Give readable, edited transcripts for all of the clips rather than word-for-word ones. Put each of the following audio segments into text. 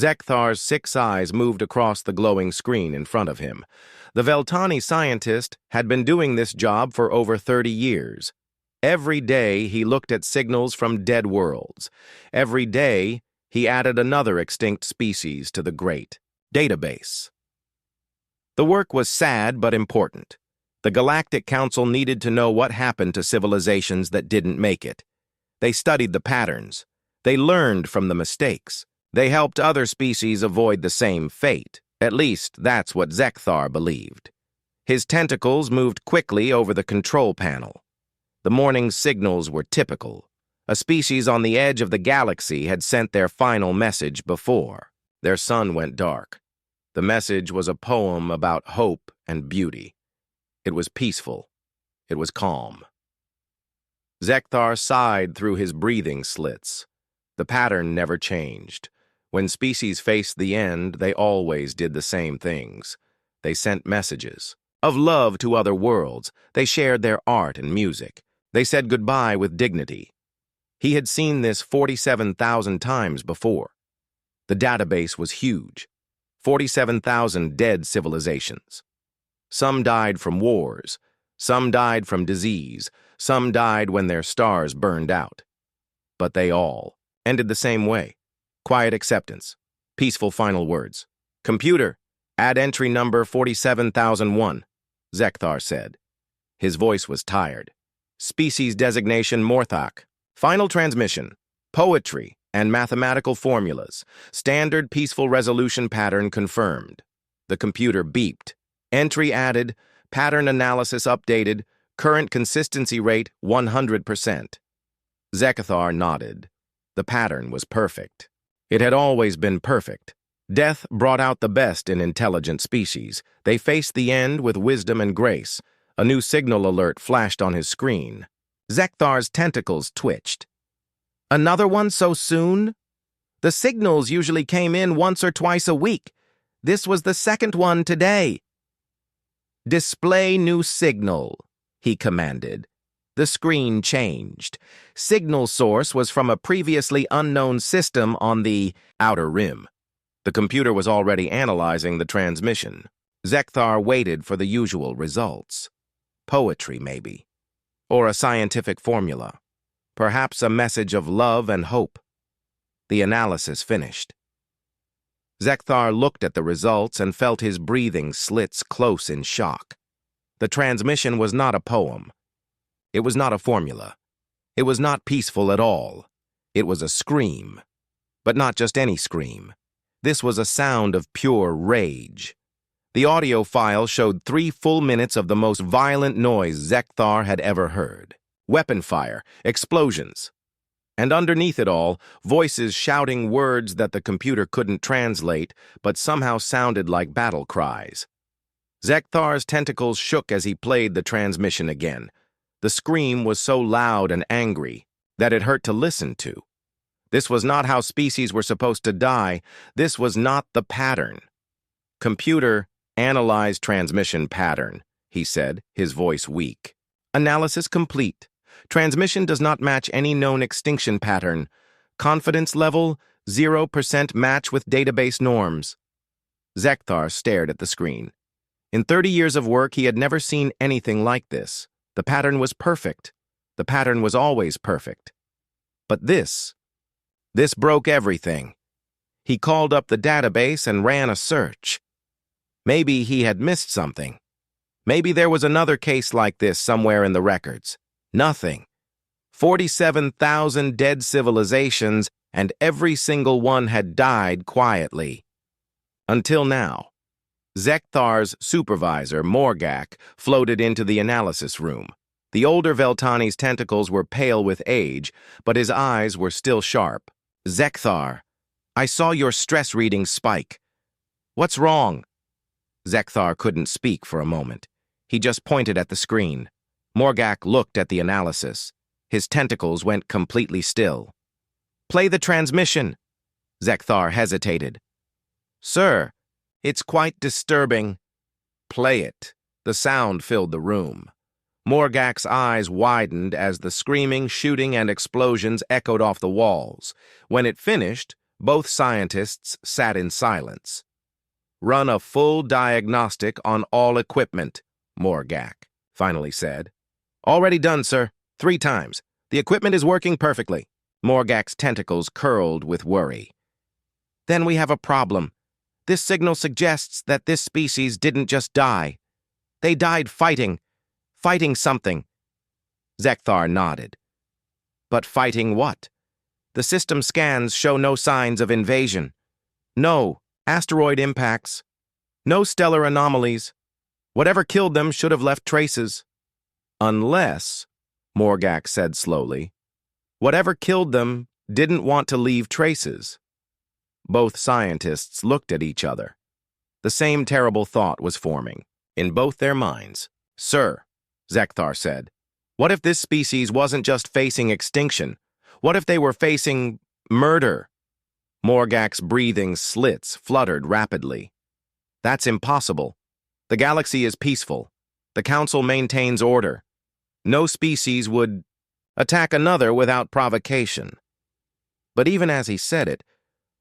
Zekthar's 6 eyes moved across the glowing screen in front of him. The Veltani scientist had been doing this job for over 30 years. Every day he looked at signals from dead worlds. Every day he added another extinct species to the great database. The work was sad but important. The Galactic Council needed to know what happened to civilizations that didn't make it. They studied the patterns. They learned from the mistakes. They helped other species avoid the same fate. At least, that's what Zekthar believed. His tentacles moved quickly over the control panel. The morning's signals were typical. A species on the edge of the galaxy had sent their final message before. Their sun went dark. The message was a poem about hope and beauty. It was peaceful. It was calm. Zekthar sighed through his breathing slits. The pattern never changed. When species faced the end, they always did the same things. They sent messages of love to other worlds. They shared their art and music. They said goodbye with dignity. He had seen this 47,000 times before. The database was huge. 47,000 dead civilizations. Some died from wars. Some died from disease. Some died when their stars burned out. But they all ended the same way. Quiet acceptance. Peaceful final words. "Computer, add entry number 47,001, Zekthar said. His voice was tired. Species designation Morthok. Final transmission. Poetry and mathematical formulas. Standard peaceful resolution pattern confirmed. The computer beeped. Entry added. Pattern analysis updated. Current consistency rate 100%. Zekthar nodded. The pattern was perfect. It had always been perfect. Death brought out the best in intelligent species. They faced the end with wisdom and grace. A new signal alert flashed on his screen. Zekthar's tentacles twitched. Another one so soon? The signals usually came in once or twice a week. This was the second one today. Display new signal, he commanded. The screen changed. Signal source was from a previously unknown system on the outer rim. The computer was already analyzing the transmission. Zekthar waited for the usual results. Poetry, maybe. Or a scientific formula. Perhaps a message of love and hope. The analysis finished. Zekthar looked at the results and felt his breathing slits close in shock. The transmission was not a poem. It was not a formula. It was not peaceful at all. It was a scream. But not just any scream. This was a sound of pure rage. The audio file showed 3 full minutes of the most violent noise Zekthar had ever heard. Weapon fire, explosions. And underneath it all, voices shouting words that the computer couldn't translate, but somehow sounded like battle cries. Zekthar's tentacles shook as he played the transmission again. The scream was so loud and angry that it hurt to listen to. This was not how species were supposed to die. This was not the pattern. Computer, analyze transmission pattern, he said, his voice weak. Analysis complete. Transmission does not match any known extinction pattern. Confidence level, 0% match with database norms. Zekthar stared at the screen. In 30 years of work, he had never seen anything like this. The pattern was perfect. The pattern was always perfect. But this broke everything. He called up the database and ran a search. Maybe he had missed something. Maybe there was another case like this somewhere in the records. Nothing. 47,000 dead civilizations, and every single one had died quietly. Until now. Zekthar's supervisor, Morgak, floated into the analysis room. The older Veltani's tentacles were pale with age, but his eyes were still sharp. Zekthar, I saw your stress readings spike. What's wrong? Zekthar couldn't speak for a moment. He just pointed at the screen. Morgak looked at the analysis. His tentacles went completely still. Play the transmission. Zekthar hesitated. Sir, it's quite disturbing. Play it. The sound filled the room. Morgak's eyes widened as the screaming, shooting, and explosions echoed off the walls. When it finished, Both scientists sat in silence. "Run a full diagnostic on all equipment," Morgak finally said. "Already done, sir. 3 times. The equipment is working perfectly." Morgak's tentacles curled with worry. "Then we have a problem. This signal suggests that this species didn't just die. They died fighting something." Zekthar nodded. "But fighting what? The system scans show no signs of invasion. No asteroid impacts. No stellar anomalies. Whatever killed them should have left traces." "Unless," Morgak said slowly, "whatever killed them didn't want to leave traces." Both scientists looked at each other. The same terrible thought was forming in both their minds. "Sir," Zekthar said, "what if this species wasn't just facing extinction? What if they were facing murder?" Morgak's breathing slits fluttered rapidly. "That's impossible. The galaxy is peaceful. The Council maintains order. No species would attack another without provocation." But even as he said it,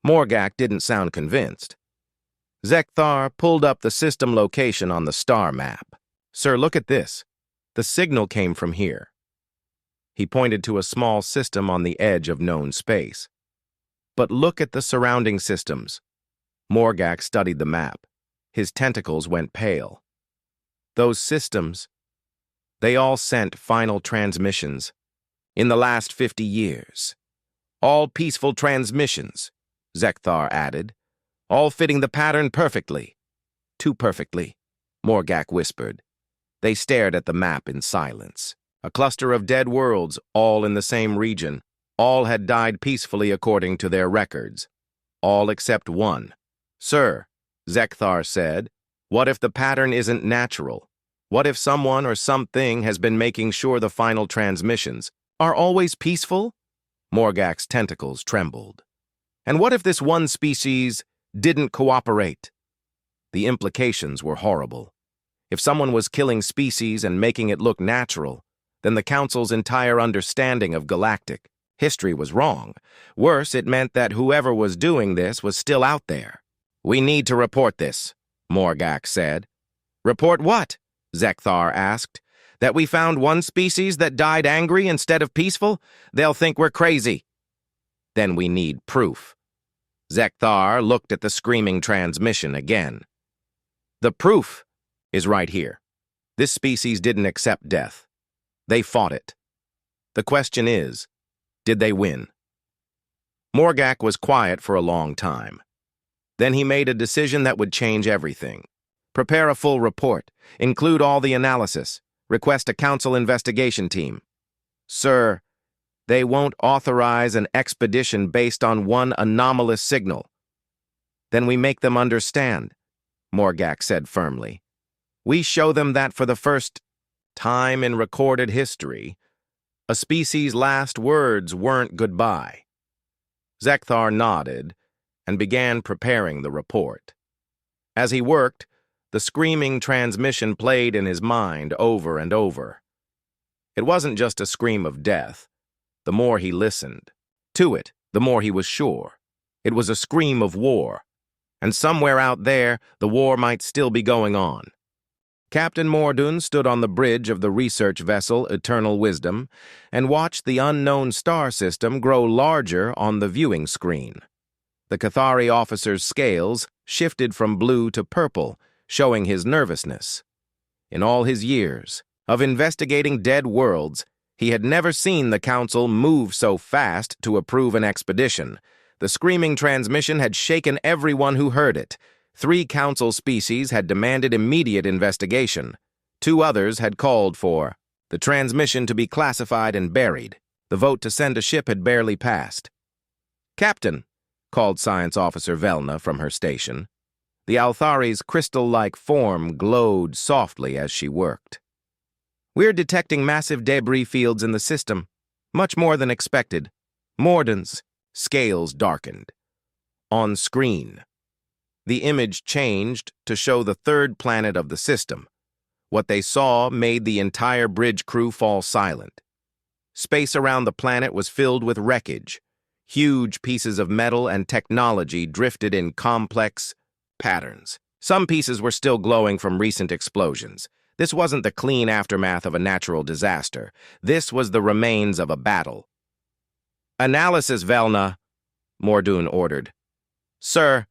Morgak didn't sound convinced. Zekthar pulled up the system location on the star map. "Sir, look at this. The signal came from here." He pointed to a small system on the edge of known space. "But look at the surrounding systems." Morgak studied the map. His tentacles went pale. "Those systems, they all sent final transmissions in the last 50 years. All peaceful transmissions," Zekthar added, "all fitting the pattern perfectly." "Too perfectly," Morgak whispered. They stared at the map in silence. A cluster of dead worlds, all in the same region. All had died peacefully according to their records. All except one. "Sir," Zekthar said, "what if the pattern isn't natural? What if someone or something has been making sure the final transmissions are always peaceful?" Morgak's tentacles trembled. "And what if this one species didn't cooperate?" The implications were horrible. If someone was killing species and making it look natural, then the Council's entire understanding of galactic history was wrong. Worse, it meant that whoever was doing this was still out there. "We need to report this," Morgak said. "Report what?" Zekthar asked. "That we found one species that died angry instead of peaceful? They'll think we're crazy." "Then we need proof." Zekthar looked at the screaming transmission again. "The proof is right here. This species didn't accept death. They fought it. The question is, did they win?" Morgak was quiet for a long time. Then he made a decision that would change everything. "Prepare a full report. Include all the analysis. Request a Council investigation team." "Sir, they won't authorize an expedition based on one anomalous signal." "Then we make them understand," Morgak said firmly. "We show them that for the first time in recorded history, a species' last words weren't goodbye." Zekthar nodded and began preparing the report. As he worked, the screaming transmission played in his mind over and over. It wasn't just a scream of death. The more he listened to it, the more he was sure. It was a scream of war, and somewhere out there, the war might still be going on. Captain Mordun stood on the bridge of the research vessel Eternal Wisdom and watched the unknown star system grow larger on the viewing screen. The Cathari officer's scales shifted from blue to purple, showing his nervousness. In all his years of investigating dead worlds, he had never seen the Council move so fast to approve an expedition. The screaming transmission had shaken everyone who heard it. 3 Council species had demanded immediate investigation. 2 others had called for the transmission to be classified and buried. The vote to send a ship had barely passed. "Captain," called Science Officer Velna from her station. The Althari's crystal-like form glowed softly as she worked. "We're detecting massive debris fields in the system, much more than expected." Mordun's scales darkened. On screen, the image changed to show the 3rd planet of the system. What they saw made the entire bridge crew fall silent. Space around the planet was filled with wreckage. Huge pieces of metal and technology drifted in complex patterns. Some pieces were still glowing from recent explosions. This wasn't the clean aftermath of a natural disaster. This was the remains of a battle. "Analysis, Velna," Mordoon ordered. "Sir,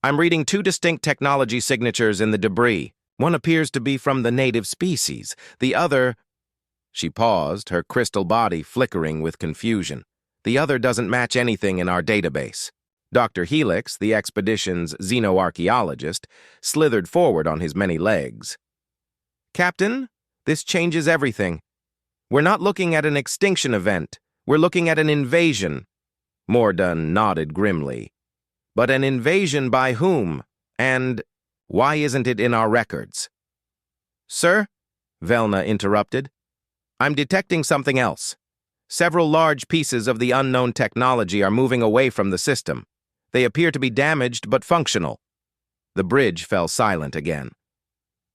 I'm reading two distinct technology signatures in the debris. One appears to be from the native species. The other—" She paused, her crystal body flickering with confusion. "The other doesn't match anything in our database." Dr. Helix, the expedition's xenoarchaeologist, slithered forward on his many legs. "Captain, this changes everything. We're not looking at an extinction event. We're looking at an invasion." Mordoon nodded grimly. "But an invasion by whom? And why isn't it in our records?" "Sir," Velna interrupted, "I'm detecting something else. Several large pieces of the unknown technology are moving away from the system. They appear to be damaged but functional." The bridge fell silent again.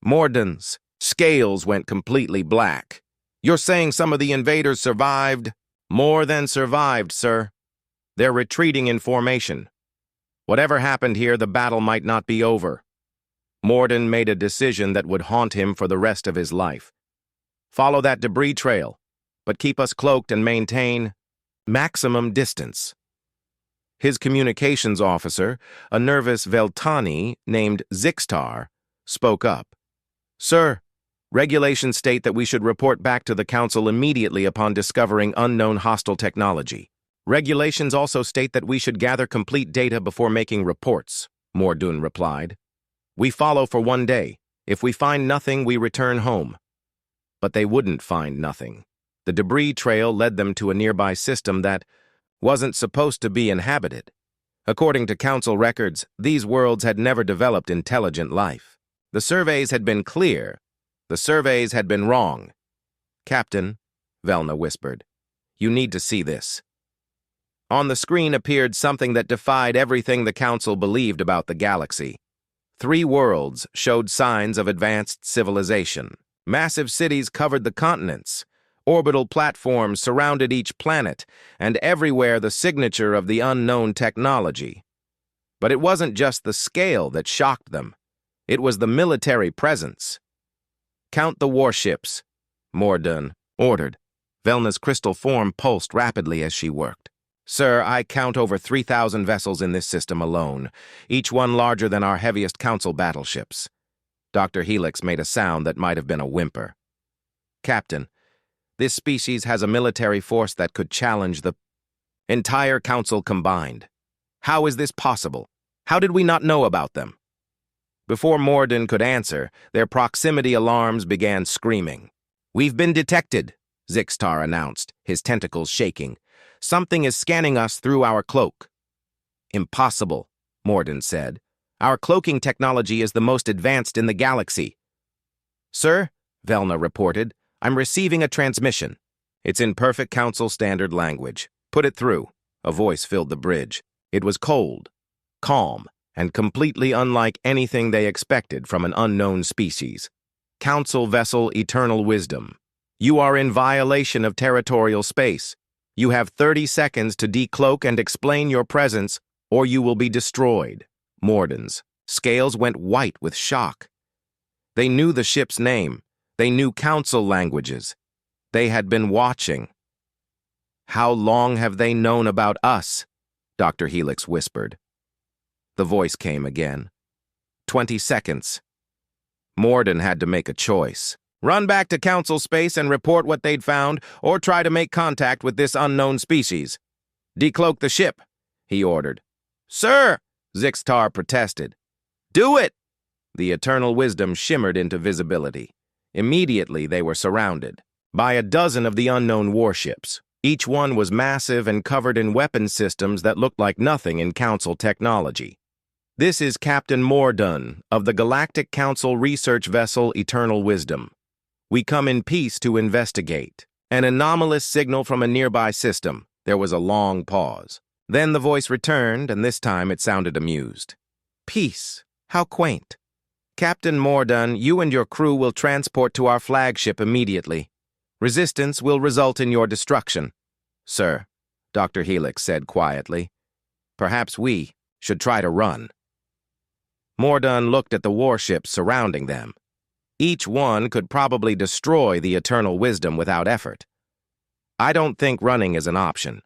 Mordoon's scales went completely black. "You're saying some of the invaders survived?" "More than survived, sir. They're retreating in formation. Whatever happened here, the battle might not be over." Mordoon made a decision that would haunt him for the rest of his life. "Follow that debris trail, but keep us cloaked and maintain maximum distance." His communications officer, a nervous Veltani named Zixtar, spoke up. "Sir, regulations state that we should report back to the Council immediately upon discovering unknown hostile technology. Regulations also state that we should gather complete data before making reports," Mordoon replied. "We follow for 1 day. If we find nothing, we return home." But they wouldn't find nothing. The debris trail led them to a nearby system that wasn't supposed to be inhabited. According to Council records, these worlds had never developed intelligent life. The surveys had been clear. The surveys had been wrong. "Captain," Velna whispered, "you need to see this." On the screen appeared something that defied everything the Council believed about the galaxy. 3 worlds showed signs of advanced civilization. Massive cities covered the continents. Orbital platforms surrounded each planet, and everywhere the signature of the unknown technology. But it wasn't just the scale that shocked them. It was the military presence. "Count the warships," Mordoon ordered. Velna's crystal form pulsed rapidly as she worked. "Sir, I count over 3,000 vessels in this system alone, each one larger than our heaviest Council battleships." Dr. Helix made a sound that might have been a whimper. "Captain, this species has a military force that could challenge the entire Council combined. How is this possible? How did we not know about them?" Before Mordoon could answer, their proximity alarms began screaming. "We've been detected," Zixtar announced, his tentacles shaking. "Something is scanning us through our cloak." "Impossible," Mordoon said. "Our cloaking technology is the most advanced in the galaxy." "Sir," Velna reported, "I'm receiving a transmission. It's in perfect Council standard language. Put it through." A voice filled the bridge. It was cold, calm, and completely unlike anything they expected from an unknown species. "Council vessel Eternal Wisdom. You are in violation of territorial space. You have 30 seconds to decloak and explain your presence, or you will be destroyed." Mordoon's scales went white with shock. They knew the ship's name. They knew Council languages. They had been watching. "How long have they known about us?" Dr. Helix whispered. The voice came again. 20 seconds. Mordoon had to make a choice. Run back to Council space and report what they'd found, or try to make contact with this unknown species. "Decloak the ship," he ordered. "Sir!" Zixtar protested. "Do it!" The Eternal Wisdom shimmered into visibility. Immediately they were surrounded by a dozen of the unknown warships. Each one was massive and covered in weapon systems that looked like nothing in Council technology. "This is Captain Mordoon of the Galactic Council research vessel Eternal Wisdom. We come in peace to investigate." An anomalous signal from a nearby system. There was a long pause. Then the voice returned, and this time it sounded amused. "Peace? How quaint. Captain Mordoon, you and your crew will transport to our flagship immediately. Resistance will result in your destruction." "Sir," Dr. Helix said quietly. Perhaps we should try to run. Mordun looked at the warships surrounding them. Each one could probably destroy the eternal wisdom without effort. I don't think running is an option.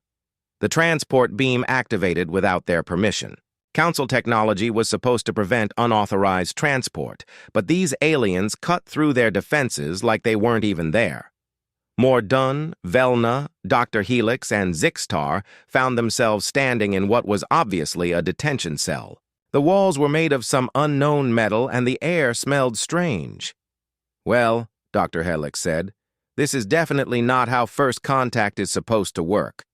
The transport beam activated without their permission. Council technology was supposed to prevent unauthorized transport, but these aliens cut through their defenses like they weren't even there. Mordun, Velna, Dr. Helix, and Zixtar found themselves standing in what was obviously a detention cell. The walls were made of some unknown metal and the air smelled strange. Well, Dr. Helix said, this is definitely not how first contact is supposed to work.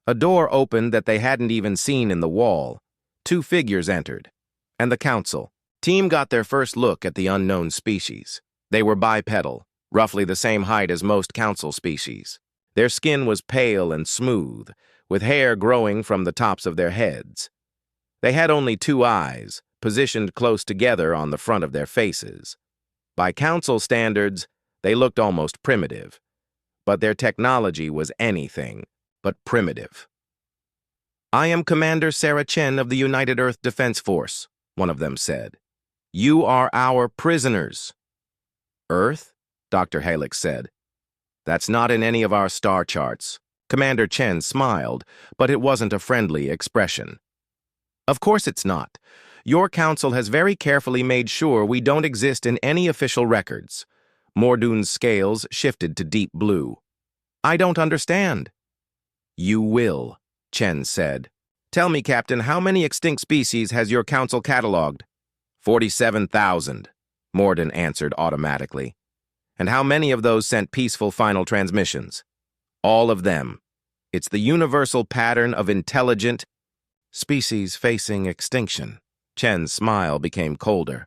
A door opened that they hadn't even seen in the wall. 2 figures entered, and the council. Team got their first look at the unknown species. They were bipedal, roughly the same height as most council species. Their skin was pale and smooth, with hair growing from the tops of their heads. They had only 2 eyes, positioned close together on the front of their faces. By council standards, they looked almost primitive, but their technology was anything but primitive. I am Commander Sarah Chen of the United Earth Defense Force, one of them said. You are our prisoners. Earth? Dr. Helix said. That's not in any of our star charts. Commander Chen smiled, but it wasn't a friendly expression. Of course it's not. Your council has very carefully made sure we don't exist in any official records. Mordun's scales shifted to deep blue. I don't understand. You will, Chen said. Tell me, Captain, how many extinct species has your council cataloged? 47,000, Mordun answered automatically. And how many of those sent peaceful final transmissions? All of them. It's the universal pattern of intelligent species facing extinction. Chen's smile became colder.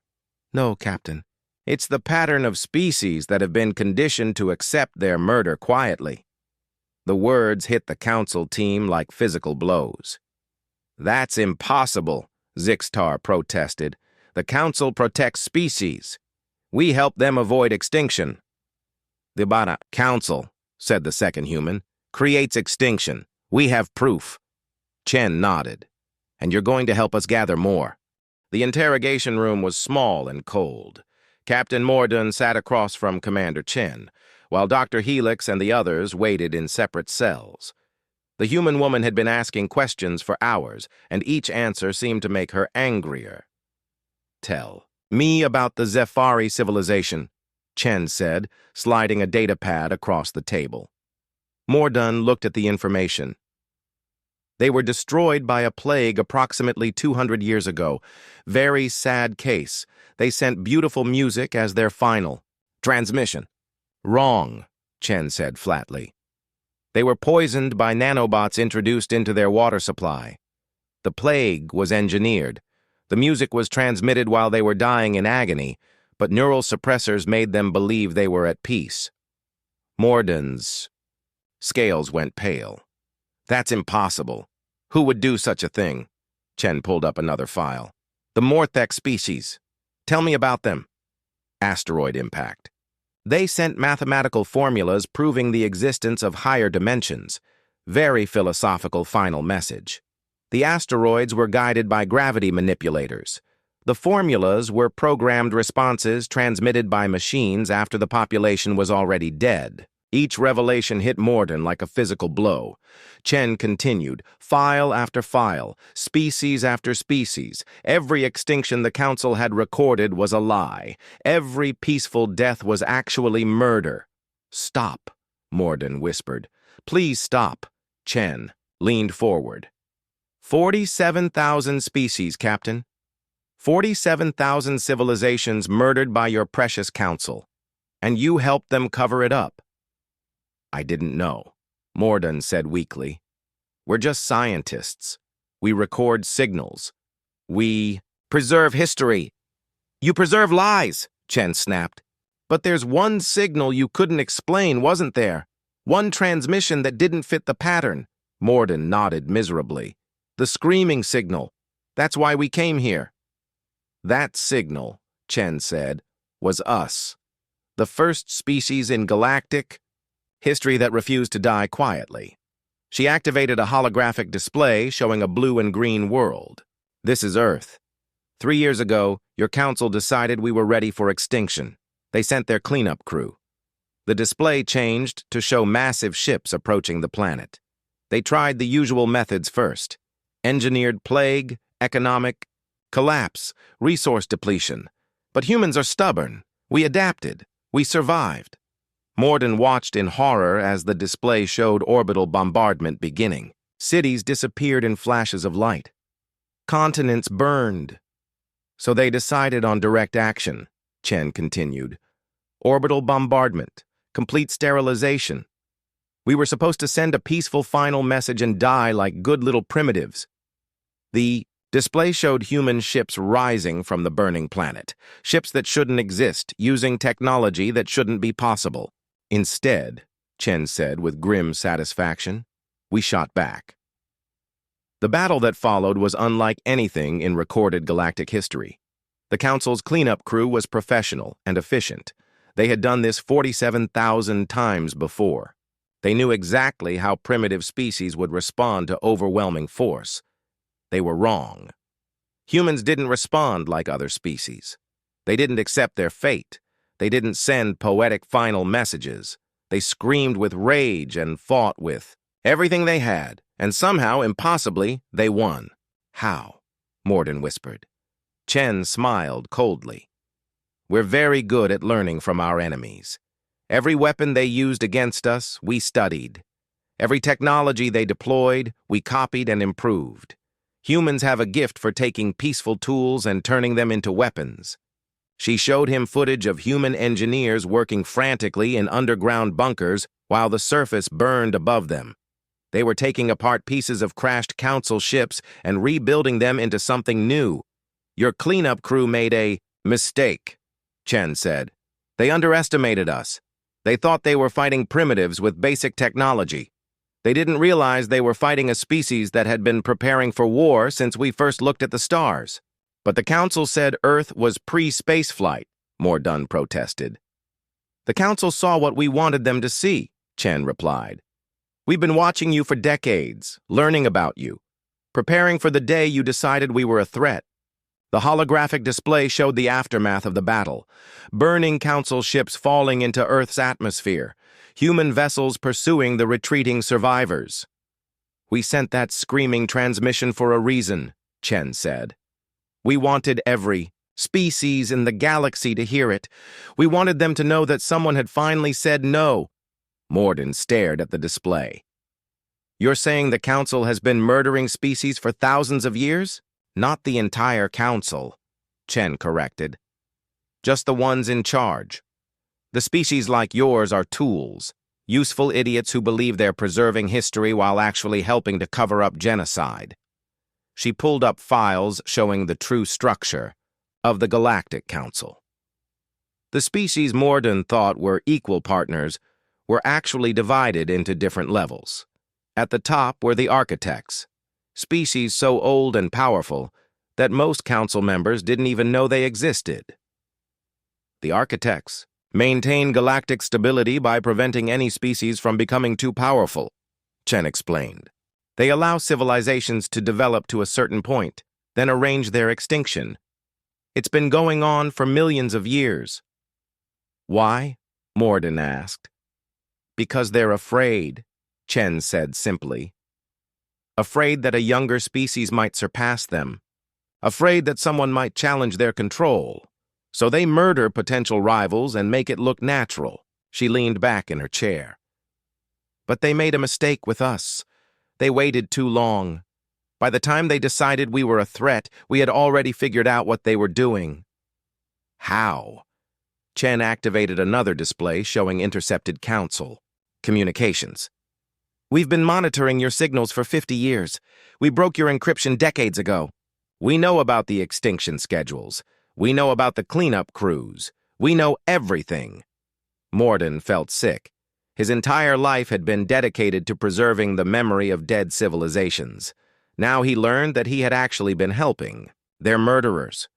No, Captain. It's the pattern of species that have been conditioned to accept their murder quietly. The words hit the council team like physical blows. That's impossible, Zixtar protested. The council protects species. We help them avoid extinction. The Bana Council, said the second human, creates extinction. We have proof. Chen nodded. And you're going to help us gather more. The interrogation room was small and cold. Captain Mordun sat across from Commander Chen, while Dr. Helix and the others waited in separate cells. The human woman had been asking questions for hours, and each answer seemed to make her angrier. Tell me about the Zefari civilization, Chen said, sliding a data pad across the table. Mordun looked at the information. They were destroyed by a plague approximately 200 years ago. Very sad case. They sent beautiful music as their final transmission. Wrong, Chen said flatly. They were poisoned by nanobots introduced into their water supply. The plague was engineered. The music was transmitted while they were dying in agony, but neural suppressors made them believe they were at peace. Mordun's scales went pale. That's impossible. Who would do such a thing? Chen pulled up another file. The Morthex species. Tell me about them. Asteroid impact. They sent mathematical formulas proving the existence of higher dimensions. Very philosophical final message. The asteroids were guided by gravity manipulators. The formulas were programmed responses transmitted by machines after the population was already dead. Each revelation hit Mordun like a physical blow. Chen continued, file after file, species after species. Every extinction the Council had recorded was a lie. Every peaceful death was actually murder. Stop, Mordun whispered. Please stop. Chen leaned forward. 47,000 species, Captain. 47,000 civilizations murdered by your precious Council. And you helped them cover it up. I didn't know, Mordun said weakly. We're just scientists. We record signals. We preserve history. You preserve lies, Chen snapped. But there's one signal you couldn't explain, wasn't there? One transmission that didn't fit the pattern. Mordun nodded miserably. The screaming signal. That's why we came here. That signal, Chen said, was us. The first species in galactic history that refused to die quietly. She activated a holographic display showing a blue and green world. This is Earth. 3 years ago, your council decided we were ready for extinction. They sent their cleanup crew. The display changed to show massive ships approaching the planet. They tried the usual methods first. Engineered plague, economic collapse, resource depletion. But humans are stubborn. We adapted. We survived. Morden watched in horror as the display showed orbital bombardment beginning. Cities disappeared in flashes of light. Continents burned. So they decided on direct action, Chen continued. Orbital bombardment, complete sterilization. We were supposed to send a peaceful final message and die like good little primitives. The display showed human ships rising from the burning planet, ships that shouldn't exist, using technology that shouldn't be possible. Instead, Chen said with grim satisfaction, we shot back. The battle that followed was unlike anything in recorded galactic history. The Council's cleanup crew was professional and efficient. They had done this 47,000 times before. They knew exactly how primitive species would respond to overwhelming force. They were wrong. Humans didn't respond like other species. They didn't accept their fate. They didn't send poetic final messages. They screamed with rage and fought with everything they had, and somehow, impossibly, they won. How? Morden whispered. Chen smiled coldly. We're very good at learning from our enemies. Every weapon they used against us, we studied. Every technology they deployed, we copied and improved. Humans have a gift for taking peaceful tools and turning them into weapons. She showed him footage of human engineers working frantically in underground bunkers while the surface burned above them. They were taking apart pieces of crashed council ships and rebuilding them into something new. Your cleanup crew made a mistake, Chen said. They underestimated us. They thought they were fighting primitives with basic technology. They didn't realize they were fighting a species that had been preparing for war since we first looked at the stars. But the Council said Earth was pre-space flight, Morden protested. The Council saw what we wanted them to see, Chen replied. We've been watching you for decades, learning about you, preparing for the day you decided we were a threat. The holographic display showed the aftermath of the battle, burning Council ships falling into Earth's atmosphere, human vessels pursuing the retreating survivors. We sent that screaming transmission for a reason, Chen said. We wanted every species in the galaxy to hear it. We wanted them to know that someone had finally said no. Morden stared at the display. You're saying the Council has been murdering species for thousands of years? Not the entire Council, Chen corrected. Just the ones in charge. The species like yours are tools, useful idiots who believe they're preserving history while actually helping to cover up genocide. She pulled up files showing the true structure of the Galactic Council. The species Morden thought were equal partners were actually divided into different levels. At the top were the architects, species so old and powerful that most council members didn't even know they existed. The architects maintain galactic stability by preventing any species from becoming too powerful, Chen explained. They allow civilizations to develop to a certain point, then arrange their extinction. It's been going on for millions of years. Why? Morden asked. Because they're afraid, Chen said simply. Afraid that a younger species might surpass them. Afraid that someone might challenge their control. So they murder potential rivals and make it look natural. She leaned back in her chair. But they made a mistake with us. They waited too long. By the time they decided we were a threat, we had already figured out what they were doing. How? Chen activated another display showing intercepted council communications. We've been monitoring your signals for 50 years. We broke your encryption decades ago. We know about the extinction schedules. We know about the cleanup crews. We know everything. Morden felt sick. His entire life had been dedicated to preserving the memory of dead civilizations. Now he learned that he had actually been helping. They're murderers.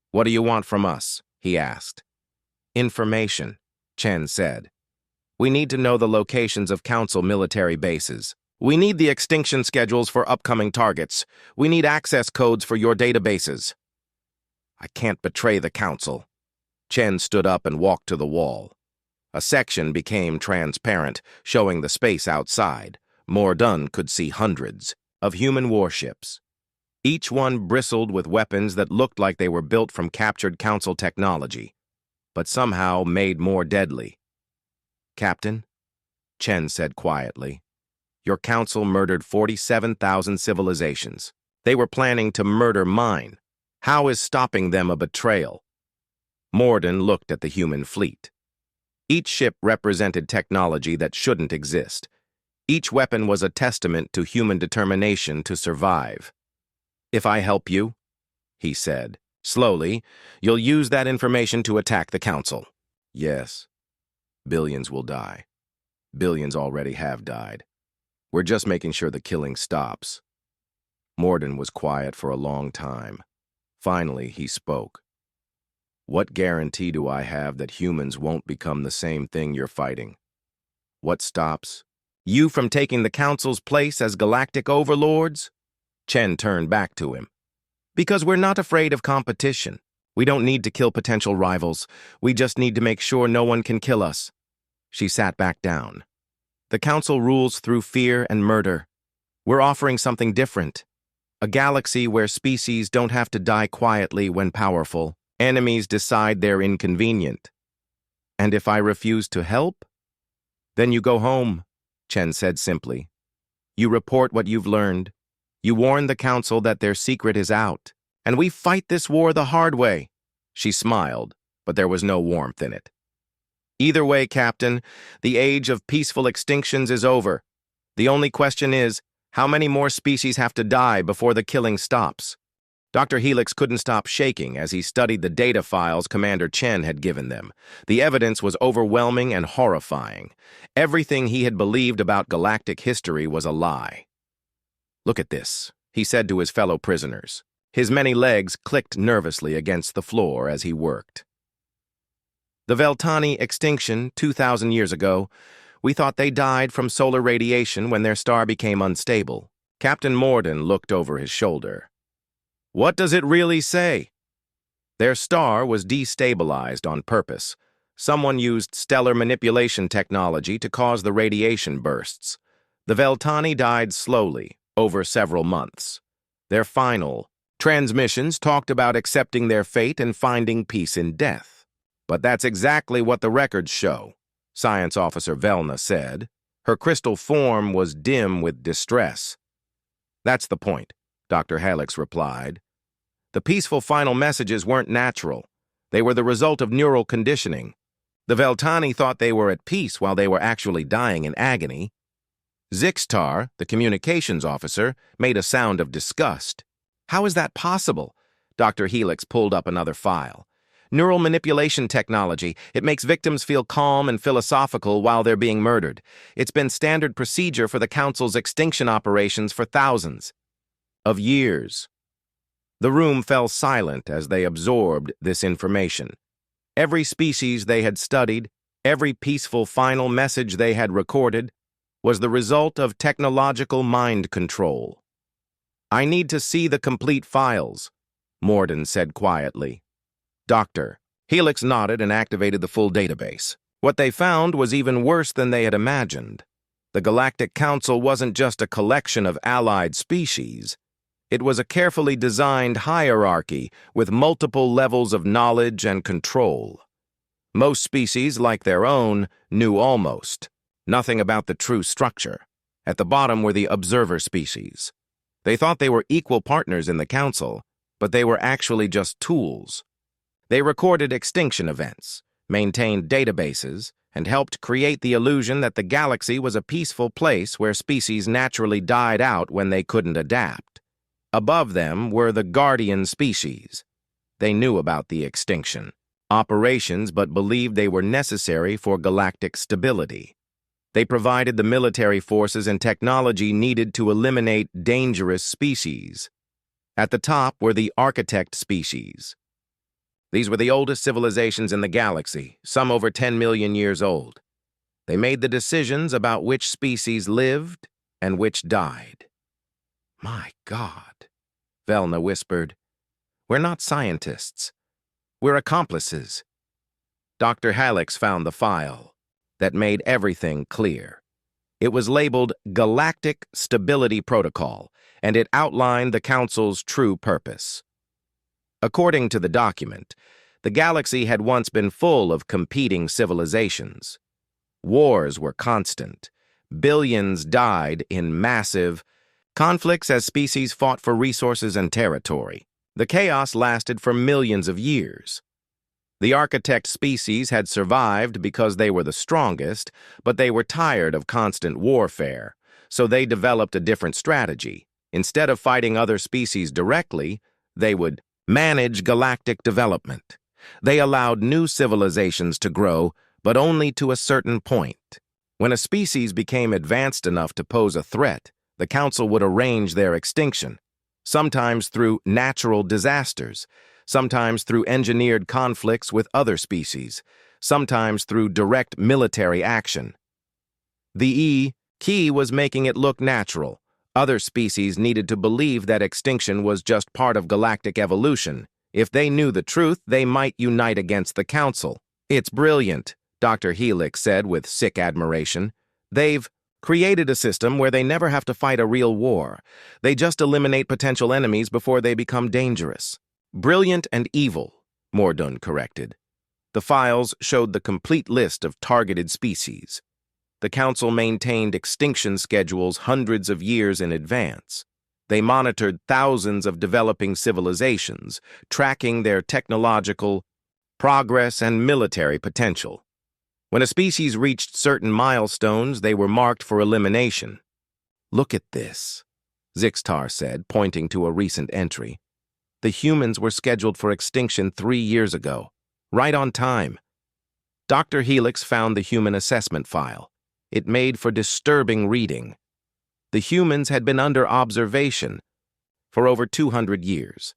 What do you want from us? He asked. Information, Chen said. We need to know the locations of Council military bases. We need the extinction schedules for upcoming targets. We need access codes for your databases. I can't betray the council. Chen stood up and walked to the wall. A section became transparent, showing the space outside. Mordun could see hundreds of human warships. Each one bristled with weapons that looked like they were built from captured council technology, but somehow made more deadly. Captain, Chen said quietly, your council murdered 47,000 civilizations. They were planning to murder mine. How is stopping them a betrayal? Mordun looked at the human fleet. Each ship represented technology that shouldn't exist. Each weapon was a testament to human determination to survive. If I help you, he said, slowly, you'll use that information to attack the council. Yes. Billions will die. Billions already have died. We're just making sure the killing stops. Mordun was quiet for a long time. Finally, he spoke. What guarantee do I have that humans won't become the same thing you're fighting? What stops you from taking the council's place as galactic overlords? Chen turned back to him. Because we're not afraid of competition. We don't need to kill potential rivals. We just need to make sure no one can kill us. She sat back down. The council rules through fear and murder. We're offering something different. A galaxy where species don't have to die quietly when powerful. Enemies decide they're inconvenient. And if I refuse to help? Then you go home, Chen said simply. You report what you've learned. You warn the council that their secret is out. And we fight this war the hard way. She smiled, but there was no warmth in it. Either way, Captain, the age of peaceful extinctions is over. The only question is, how many more species have to die before the killing stops? Dr. Helix couldn't stop shaking as he studied the data files Commander Chen had given them. The evidence was overwhelming and horrifying. Everything he had believed about galactic history was a lie. Look at this, he said to his fellow prisoners. His many legs clicked nervously against the floor as he worked. The Veltani extinction 2,000 years ago, we thought they died from solar radiation when their star became unstable. Captain Mordun looked over his shoulder. What does it really say? Their star was destabilized on purpose. Someone used stellar manipulation technology to cause the radiation bursts. The Veltani died slowly, over several months. Their final transmissions talked about accepting their fate and finding peace in death. But that's exactly what the records show, Science Officer Velna said. Her crystal form was dim with distress. That's the point, Dr. Helix replied. The peaceful final messages weren't natural. They were the result of neural conditioning. The Veltani thought they were at peace while they were actually dying in agony. Zixtar, the communications officer, made a sound of disgust. How is that possible? Dr. Helix pulled up another file. Neural manipulation technology. It makes victims feel calm and philosophical while they're being murdered. It's been standard procedure for the Council's extinction operations for thousands of years. The room fell silent as they absorbed this information. Every species they had studied, every peaceful final message they had recorded, was the result of technological mind control. I need to see the complete files, Mordun said quietly. Doctor. Helix nodded and activated the full database. What they found was even worse than they had imagined. The Galactic Council wasn't just a collection of allied species. It was a carefully designed hierarchy with multiple levels of knowledge and control. Most species, like their own, knew almost nothing about the true structure. At the bottom were the observer species. They thought they were equal partners in the Council, but they were actually just tools. They recorded extinction events, maintained databases, and helped create the illusion that the galaxy was a peaceful place where species naturally died out when they couldn't adapt. Above them were the guardian species. They knew about the extinction operations but believed they were necessary for galactic stability. They provided the military forces and technology needed to eliminate dangerous species. At the top were the architect species. These were the oldest civilizations in the galaxy, some over 10 million years old. They made the decisions about which species lived and which died. My God, Velna whispered. We're not scientists. We're accomplices. Dr. Hallex found the file that made everything clear. It was labeled Galactic Stability Protocol, and it outlined the Council's true purpose. According to the document, the galaxy had once been full of competing civilizations. Wars were constant. Billions died in massive conflicts as species fought for resources and territory. The chaos lasted for millions of years. The architect species had survived because they were the strongest, but they were tired of constant warfare, so they developed a different strategy. Instead of fighting other species directly, they would manage galactic development. They allowed new civilizations to grow, but only to a certain point. When a species became advanced enough to pose a threat, the Council would arrange their extinction, sometimes through natural disasters, sometimes through engineered conflicts with other species, sometimes through direct military action. The key was making it look natural. Other species needed to believe that extinction was just part of galactic evolution. If they knew the truth, they might unite against the Council. It's brilliant, Dr. Helix said with sick admiration. They've created a system where they never have to fight a real war. They just eliminate potential enemies before they become dangerous. Brilliant and evil, Mordun corrected. The files showed the complete list of targeted species. The Council maintained extinction schedules hundreds of years in advance. They monitored thousands of developing civilizations, tracking their technological progress and military potential. When a species reached certain milestones, they were marked for elimination. Look at this, Zixtar said, pointing to a recent entry. The humans were scheduled for extinction 3 years ago, right on time. Dr. Helix found the human assessment file. It made for disturbing reading. The humans had been under observation for over 200 years.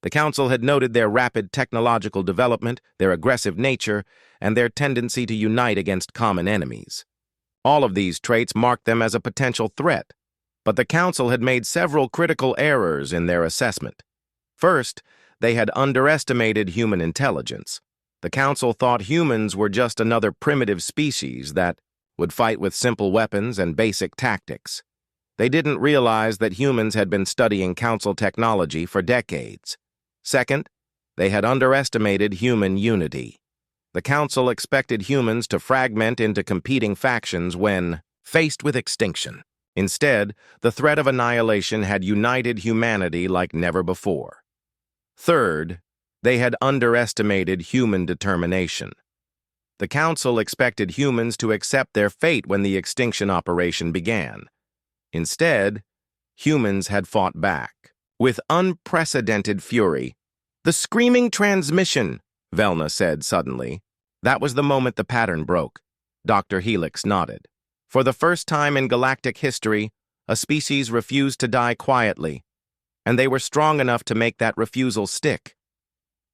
The Council had noted their rapid technological development, their aggressive nature, and their tendency to unite against common enemies. All of these traits marked them as a potential threat, but the Council had made several critical errors in their assessment. First, they had underestimated human intelligence. The Council thought humans were just another primitive species that would fight with simple weapons and basic tactics. They didn't realize that humans had been studying Council technology for decades. Second, they had underestimated human unity. The Council expected humans to fragment into competing factions when faced with extinction. Instead, the threat of annihilation had united humanity like never before. Third, they had underestimated human determination. The Council expected humans to accept their fate when the extinction operation began. Instead, humans had fought back. With unprecedented fury. The screaming transmission, Velna said suddenly. That was the moment the pattern broke. Dr. Helix nodded. For the first time in galactic history, a species refused to die quietly, and they were strong enough to make that refusal stick.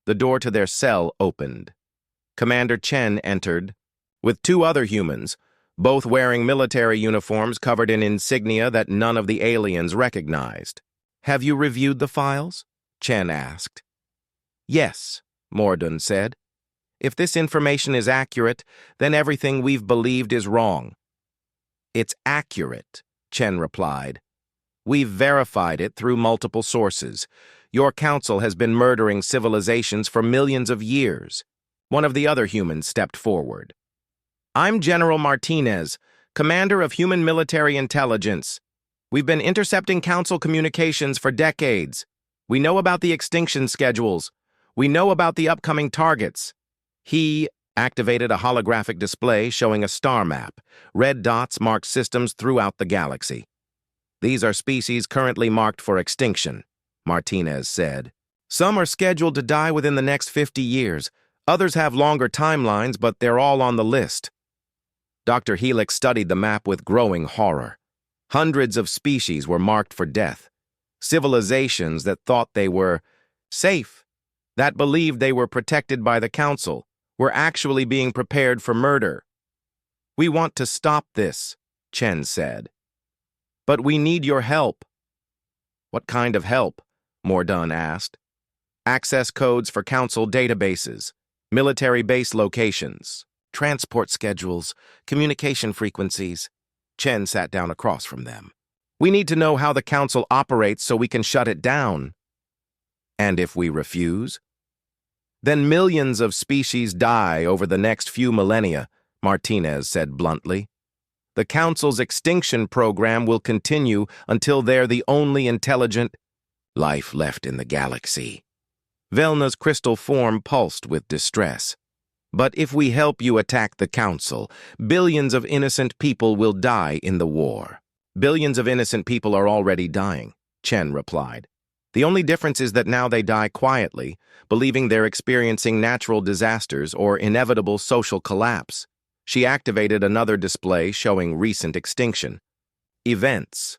The door to their cell opened. Commander Chen entered, with 2 other humans, both wearing military uniforms covered in insignia that none of the aliens recognized. Have you reviewed the files? Chen asked. Yes, Mordun said. If this information is accurate, then everything we've believed is wrong. It's accurate, Chen replied. We've verified it through multiple sources. Your council has been murdering civilizations for millions of years. One of the other humans stepped forward. I'm General Martinez, commander of human military intelligence. We've been intercepting council communications for decades. We know about the extinction schedules. We know about the upcoming targets. He activated a holographic display showing a star map. Red dots marked systems throughout the galaxy. These are species currently marked for extinction, Martinez said. Some are scheduled to die within the next 50 years. Others have longer timelines, but they're all on the list. Dr. Helix studied the map with growing horror. Hundreds of species were marked for death. Civilizations that thought they were safe, that believed they were protected by the Council, were actually being prepared for murder. We want to stop this, Chen said. But we need your help. What kind of help? Mordun asked. Access codes for council databases, military base locations, transport schedules, communication frequencies. Chen sat down across from them. We need to know how the council operates so we can shut it down. And if we refuse? Then millions of species die over the next few millennia, Martinez said bluntly. The council's extinction program will continue until they're the only intelligent life left in the galaxy. Velna's crystal form pulsed with distress. But if we help you attack the council, billions of innocent people will die in the war. Billions of innocent people are already dying, Chen replied. The only difference is that now they die quietly, believing they're experiencing natural disasters or inevitable social collapse. She activated another display showing recent extinction. Events.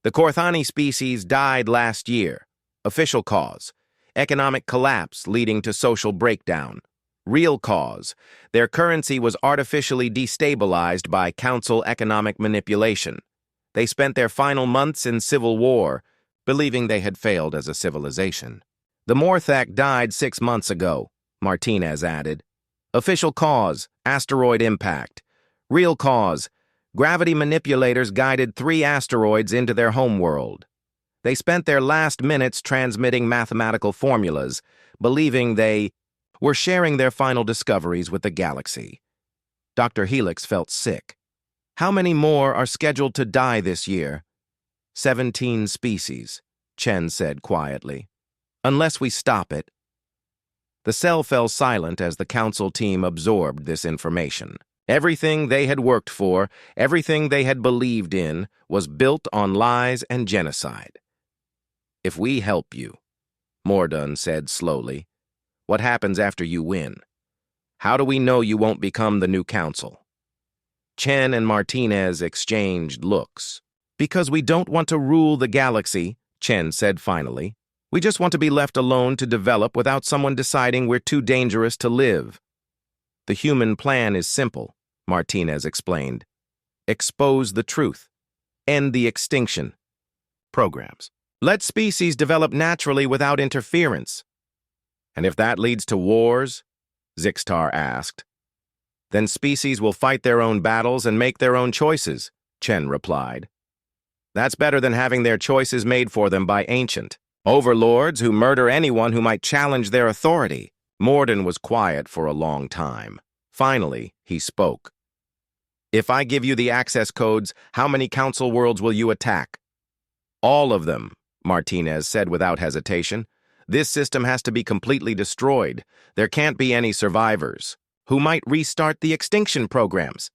The Korthani species died last year. Official cause: economic collapse leading to social breakdown. Real cause: their currency was artificially destabilized by council economic manipulation. They spent their final months in civil war, believing they had failed as a civilization. The Morthak died 6 months ago, Martinez added. Official cause: asteroid impact. Real cause: gravity manipulators guided 3 asteroids into their homeworld. They spent their last minutes transmitting mathematical formulas, believing they were sharing their final discoveries with the galaxy. Dr. Helix felt sick. How many more are scheduled to die this year? 17 species, Chen said quietly. Unless we stop it. The cell fell silent as the council team absorbed this information. Everything they had worked for, everything they had believed in, was built on lies and genocide. If we help you, Mordun said slowly, what happens after you win? How do we know you won't become the new council? Chen and Martinez exchanged looks. Because we don't want to rule the galaxy, Chen said finally. We just want to be left alone to develop without someone deciding we're too dangerous to live. The human plan is simple, Martinez explained. Expose the truth. End the extinction programs. Let species develop naturally without interference. And if that leads to wars, Zixtar asked. Then species will fight their own battles and make their own choices, Chen replied. That's better than having their choices made for them by ancient overlords who murder anyone who might challenge their authority. Mordun was quiet for a long time. Finally, he spoke. If I give you the access codes, how many council worlds will you attack? All of them, Martinez said without hesitation. This system has to be completely destroyed. There can't be any survivors who might restart the extinction programs.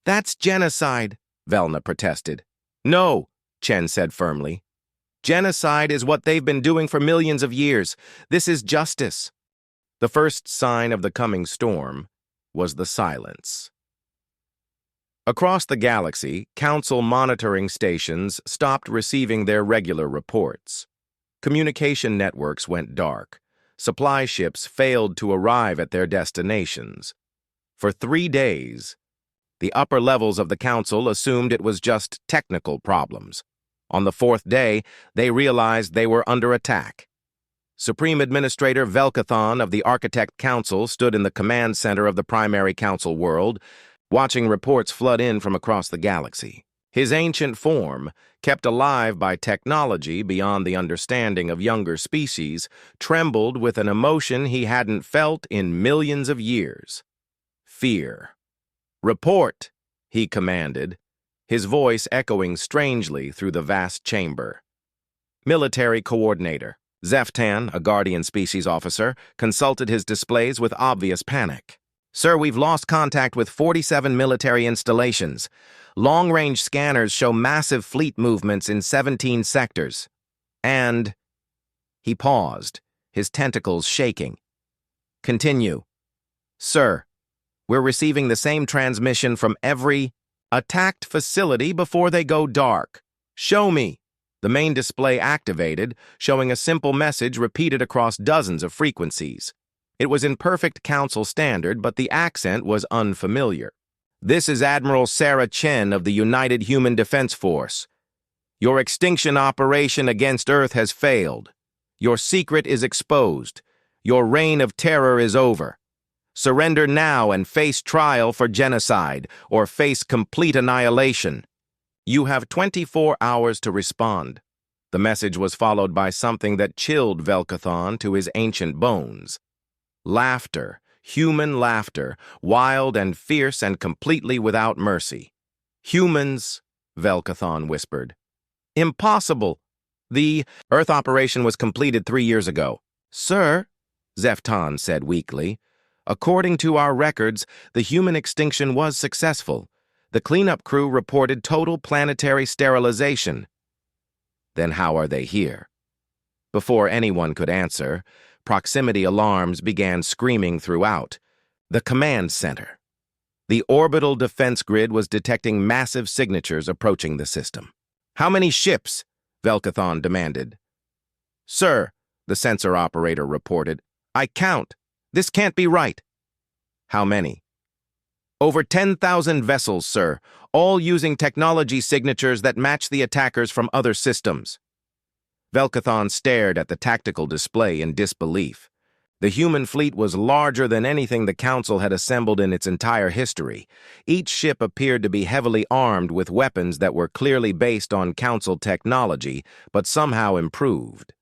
That's genocide, Velna protested. No, Chen said firmly. Genocide is what they've been doing for millions of years. This is justice. The first sign of the coming storm was the silence. Across the galaxy, council monitoring stations stopped receiving their regular reports. Communication networks went dark. Supply ships failed to arrive at their destinations. For 3 days, the upper levels of the council assumed it was just technical problems. On the 4th day, they realized they were under attack. Supreme Administrator Velkathon of the Architect Council stood in the command center of the primary council world, watching reports flood in from across the galaxy. His ancient form, kept alive by technology beyond the understanding of younger species, trembled with an emotion he hadn't felt in millions of years. Fear. Report, he commanded, his voice echoing strangely through the vast chamber. Military Coordinator. Zeftan, a Guardian Species officer, consulted his displays with obvious panic. Sir, we've lost contact with 47 military installations. Long-range scanners show massive fleet movements in 17 sectors. And... He paused, his tentacles shaking. Continue. Sir, we're receiving the same transmission from every attacked facility before they go dark. Show me. The main display activated, showing a simple message repeated across dozens of frequencies. It was in perfect council standard, but the accent was unfamiliar. This is Admiral Sarah Chen of the United Human Defense Force. Your extinction operation against Earth has failed. Your secret is exposed. Your reign of terror is over. Surrender now and face trial for genocide, or face complete annihilation. You have 24 hours to respond. The message was followed by something that chilled Velkathon to his ancient bones. Laughter, human laughter, wild and fierce and completely without mercy. Humans, Velkathon whispered. Impossible. The Earth operation was completed 3 years ago. Sir, Zefton said weakly, according to our records, the human extinction was successful. The cleanup crew reported total planetary sterilization. Then how are they here? Before anyone could answer, proximity alarms began screaming throughout. The command center. The orbital defense grid was detecting massive signatures approaching the system. How many ships? Velkathon demanded. Sir, the sensor operator reported, I count. This can't be right. How many? Over 10,000 vessels, sir, all using technology signatures that match the attackers from other systems. Velkathon stared at the tactical display in disbelief. The human fleet was larger than anything the Council had assembled in its entire history. Each ship appeared to be heavily armed with weapons that were clearly based on Council technology, but somehow improved.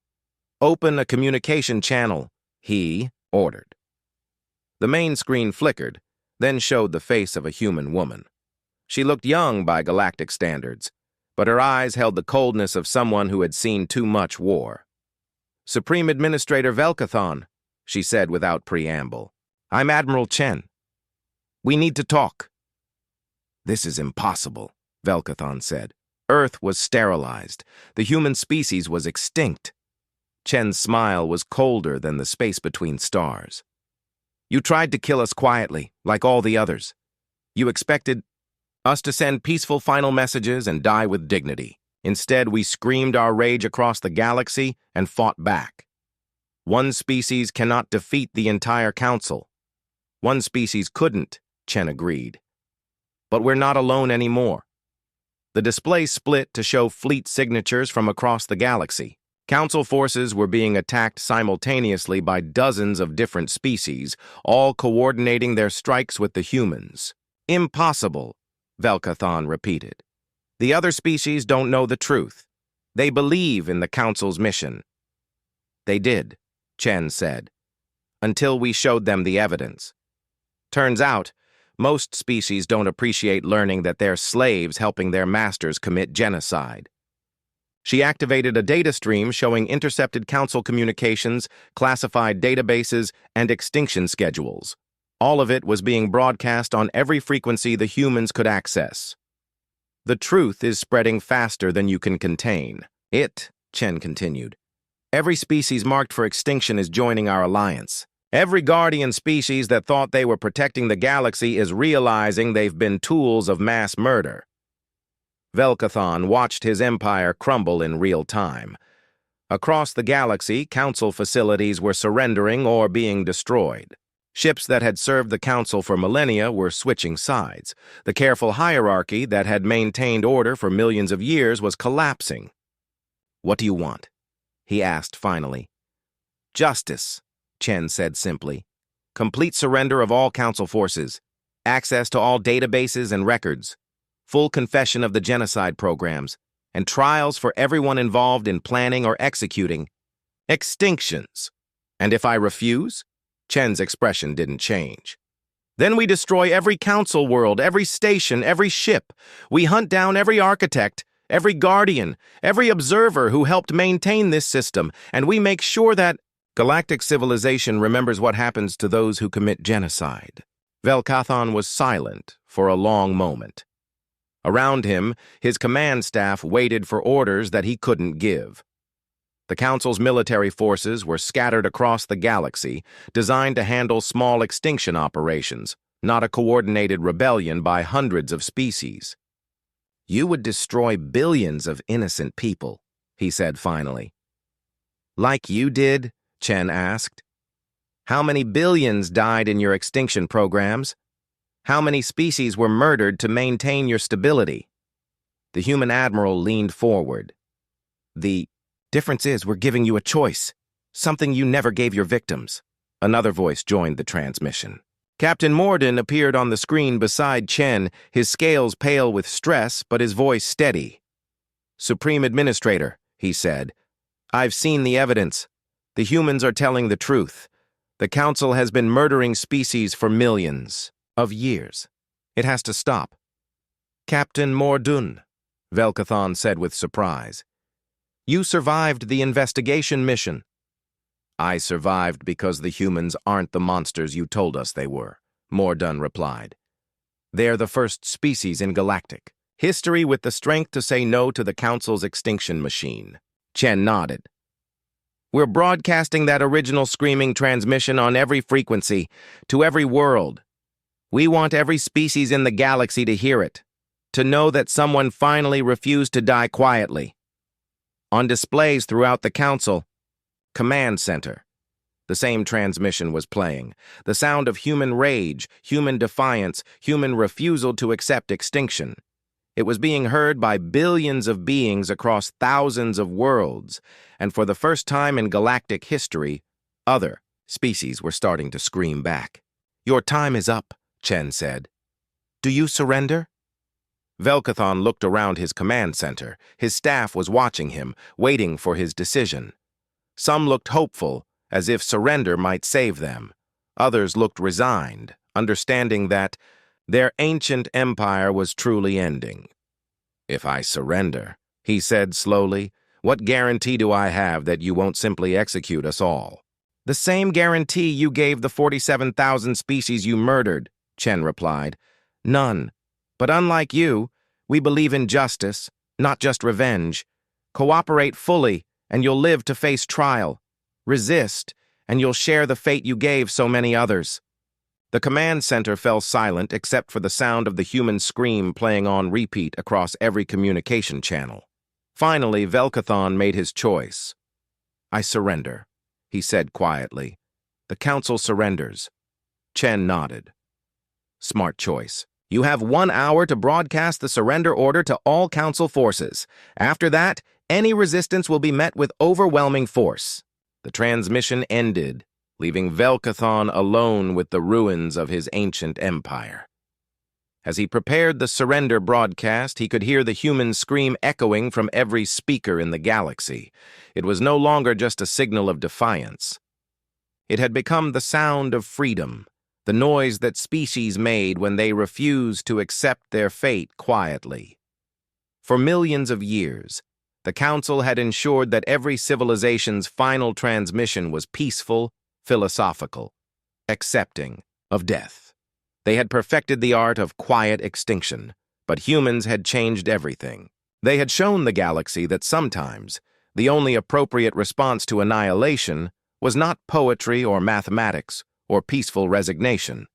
Open a communication channel, he ordered. The main screen flickered, then showed the face of a human woman. She looked young by galactic standards, but her eyes held the coldness of someone who had seen too much war. Supreme Administrator Velkathon, she said without preamble. I'm Admiral Chen. We need to talk. This is impossible, Velkathon said. Earth was sterilized. The human species was extinct. Chen's smile was colder than the space between stars. You tried to kill us quietly, like all the others. You expected us to send peaceful final messages and die with dignity. Instead, we screamed our rage across the galaxy and fought back. One species cannot defeat the entire Council. One species couldn't, Chen agreed. But we're not alone anymore. The display split to show fleet signatures from across the galaxy. Council forces were being attacked simultaneously by dozens of different species, all coordinating their strikes with the humans. Impossible, Velkathon repeated. The other species don't know the truth. They believe in the Council's mission. They did, Chen said, until we showed them the evidence. Turns out, most species don't appreciate learning that they're slaves helping their masters commit genocide. She activated a data stream showing intercepted Council communications, classified databases, and extinction schedules. All of it was being broadcast on every frequency the humans could access. The truth is spreading faster than you can contain. Chen continued. Every species marked for extinction is joining our alliance. Every guardian species that thought they were protecting the galaxy is realizing they've been tools of mass murder. Velkathon watched his empire crumble in real time. Across the galaxy, Council facilities were surrendering or being destroyed. Ships that had served the Council for millennia were switching sides. The careful hierarchy that had maintained order for millions of years was collapsing. What do you want? He asked finally. Justice, Chen said simply. Complete surrender of all Council forces. Access to all databases and records. Full confession of the genocide programs, and trials for everyone involved in planning or executing extinctions. And if I refuse? Chen's expression didn't change. Then we destroy every Council world, every station, every ship. We hunt down every architect, every guardian, every observer who helped maintain this system, and we make sure that galactic civilization remembers what happens to those who commit genocide. Velkathon was silent for a long moment. Around him, his command staff waited for orders that he couldn't give. The Council's military forces were scattered across the galaxy, designed to handle small extinction operations, not a coordinated rebellion by hundreds of species. You would destroy billions of innocent people, he said finally. Like you did? Chen asked. How many billions died in your extinction programs? How many species were murdered to maintain your stability? The human admiral leaned forward. The difference is we're giving you a choice, something you never gave your victims. Another voice joined the transmission. Captain Morden appeared on the screen beside Chen, his scales pale with stress, but his voice steady. Supreme Administrator, he said, I've seen the evidence. The humans are telling the truth. The Council has been murdering species for millions of years. It has to stop. Captain Morden, Velkathon said with surprise. You survived the investigation mission. I survived because the humans aren't the monsters you told us they were, Morden replied. They're the first species in Galactic history with the strength to say no to the Council's extinction machine. Chen nodded. We're broadcasting that original screaming transmission on every frequency, to every world. We want every species in the galaxy to hear it, to know that someone finally refused to die quietly. On displays throughout the Council, Command Center. The same transmission was playing. The sound of human rage, human defiance, human refusal to accept extinction. It was being heard by billions of beings across thousands of worlds, and for the first time in galactic history, other species were starting to scream back. Your time is up, Chen said. Do you surrender? Velkathon looked around his command center. His staff was watching him, waiting for his decision. Some looked hopeful, as if surrender might save them. Others looked resigned, understanding that their ancient empire was truly ending. If I surrender, he said slowly, what guarantee do I have that you won't simply execute us all? The same guarantee you gave the 47,000 species you murdered, Chen replied. None. But unlike you, we believe in justice, not just revenge. Cooperate fully, and you'll live to face trial. Resist, and you'll share the fate you gave so many others. The command center fell silent except for the sound of the human scream playing on repeat across every communication channel. Finally, Velkathon made his choice. I surrender, he said quietly. The Council surrenders. Chen nodded. Smart choice. You have 1 hour to broadcast the surrender order to all Council forces. After that, any resistance will be met with overwhelming force. The transmission ended, leaving Velkathon alone with the ruins of his ancient empire. As he prepared the surrender broadcast, he could hear the human scream echoing from every speaker in the galaxy. It was no longer just a signal of defiance. It had become the sound of freedom, the noise that species made when they refused to accept their fate quietly. For millions of years, the Council had ensured that every civilization's final transmission was peaceful, philosophical, accepting of death. They had perfected the art of quiet extinction, but humans had changed everything. They had shown the galaxy that sometimes the only appropriate response to annihilation was not poetry or mathematics or peaceful resignation.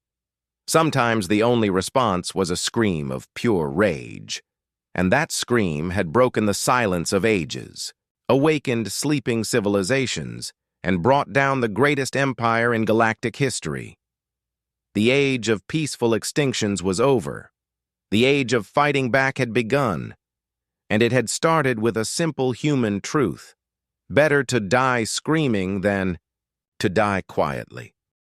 Sometimes the only response was a scream of pure rage. And that scream had broken the silence of ages, awakened sleeping civilizations, and brought down the greatest empire in galactic history. The age of peaceful extinctions was over. The age of fighting back had begun, and it had started with a simple human truth. Better to die screaming than to die quietly.